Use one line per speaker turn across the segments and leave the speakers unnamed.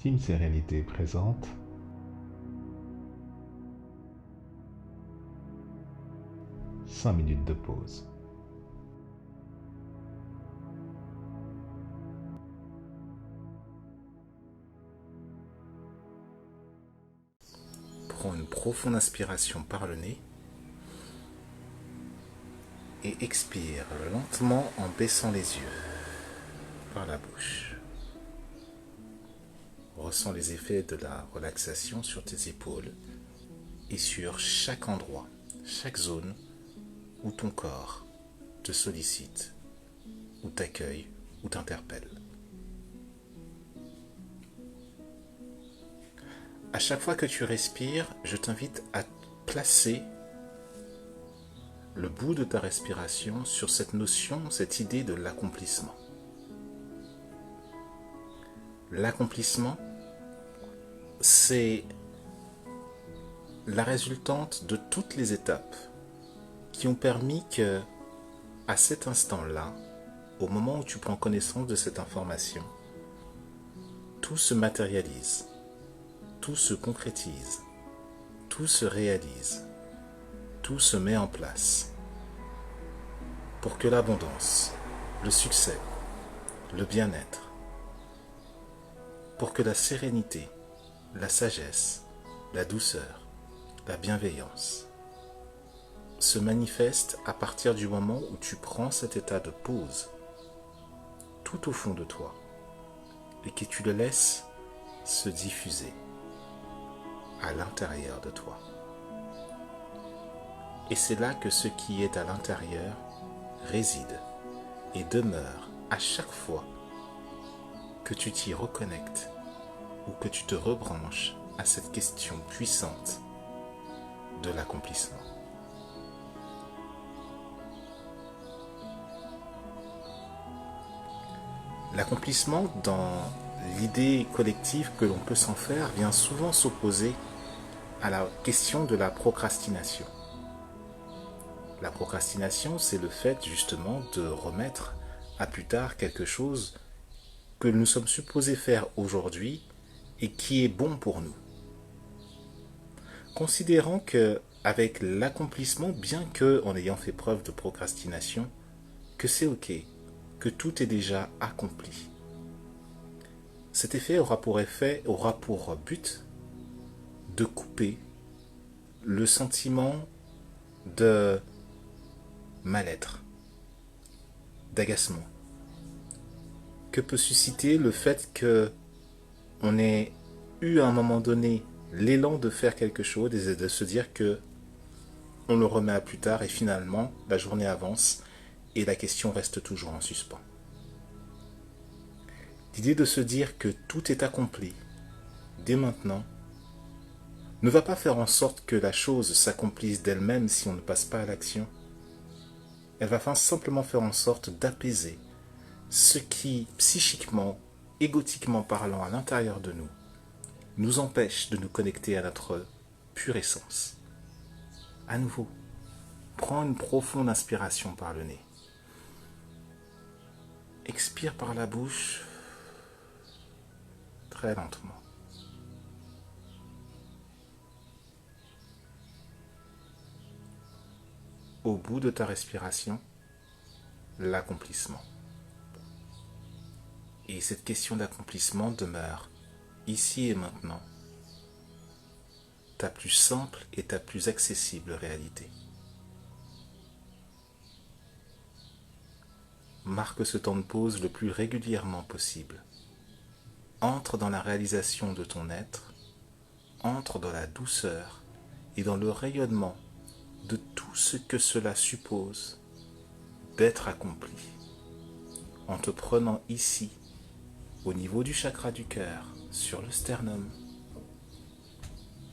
Team Sérénité présente 5 minutes de pause.
Prends une profonde inspiration par le nez et expire lentement en baissant les yeux par la bouche. Ressens les effets de la relaxation sur tes épaules et sur chaque endroit, chaque zone où ton corps te sollicite, ou t'accueille, ou t'interpelle. À chaque fois que tu respires, je t'invite à placer le bout de ta respiration sur cette notion, cette idée de l'accomplissement. L'accomplissement, c'est la résultante de toutes les étapes qui ont permis que, à cet instant-là, au moment où tu prends connaissance de cette information, tout se matérialise, tout se concrétise, tout se réalise, tout se met en place pour que l'abondance, le succès, le bien-être, pour que la sérénité, la sagesse, la douceur, la bienveillance se manifestent à partir du moment où tu prends cet état de pause tout au fond de toi et que tu le laisses se diffuser à l'intérieur de toi. Et c'est là que ce qui est à l'intérieur réside et demeure à chaque fois que tu t'y reconnectes ou que tu te rebranches à cette question puissante de l'accomplissement. L'accomplissement, dans l'idée collective que l'on peut s'en faire, vient souvent s'opposer à la question de la procrastination. La procrastination, c'est le fait justement de remettre à plus tard quelque chose que nous sommes supposés faire aujourd'hui et qui est bon pour nous. Considérant que, avec l'accomplissement, bien que en ayant fait preuve de procrastination, que c'est ok, que tout est déjà accompli. Cet effet aura pour but de couper le sentiment de mal-être, d'agacement, que peut susciter le fait que on ait eu à un moment donné l'élan de faire quelque chose et de se dire que on le remet à plus tard et finalement la journée avance et la question reste toujours en suspens. L'idée de se dire que tout est accompli dès maintenant ne va pas faire en sorte que la chose s'accomplisse d'elle-même si on ne passe pas à l'action. Elle va simplement faire en sorte d'apaiser ce qui, psychiquement, égotiquement parlant à l'intérieur de nous, nous empêche de nous connecter à notre pure essence. À nouveau, prends une profonde inspiration par le nez. Expire par la bouche très lentement. Au bout de ta respiration, l'accomplissement. Et cette question d'accomplissement demeure ici et maintenant ta plus simple et ta plus accessible réalité. Marque ce temps de pause le plus régulièrement possible. Entre dans la réalisation de ton être, entre dans la douceur et dans le rayonnement de tout ce que cela suppose d'être accompli, en te prenant ici, au niveau du chakra du cœur, sur le sternum,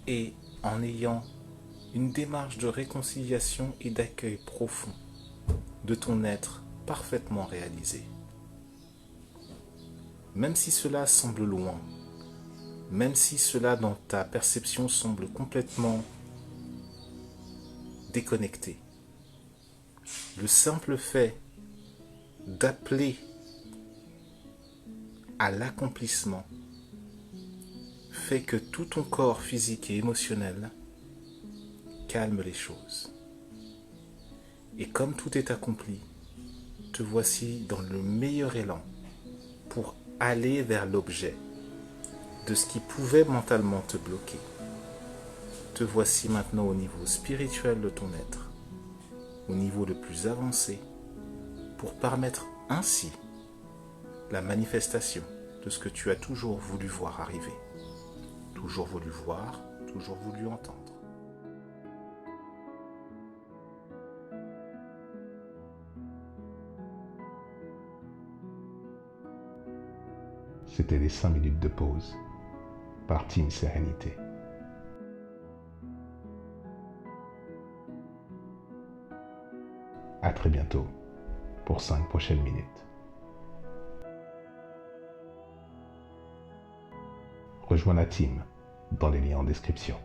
et en ayant une démarche de réconciliation et d'accueil profond de ton être parfaitement réalisé. Même si cela semble loin, même si cela dans ta perception semble complètement déconnecté, le simple fait d'appeler à l'accomplissement fait que tout ton corps physique et émotionnel calme les choses. Et comme tout est accompli, te voici dans le meilleur élan pour aller vers l'objet de ce qui pouvait mentalement te bloquer. Te voici maintenant au niveau spirituel de ton être, au niveau le plus avancé, pour permettre ainsi la manifestation de ce que tu as toujours voulu voir arriver, toujours voulu voir, toujours voulu entendre.
C'était les 5 minutes de pause par Team Sérénité. À très bientôt pour 5 prochaines minutes. Rejoins la team dans les liens en description.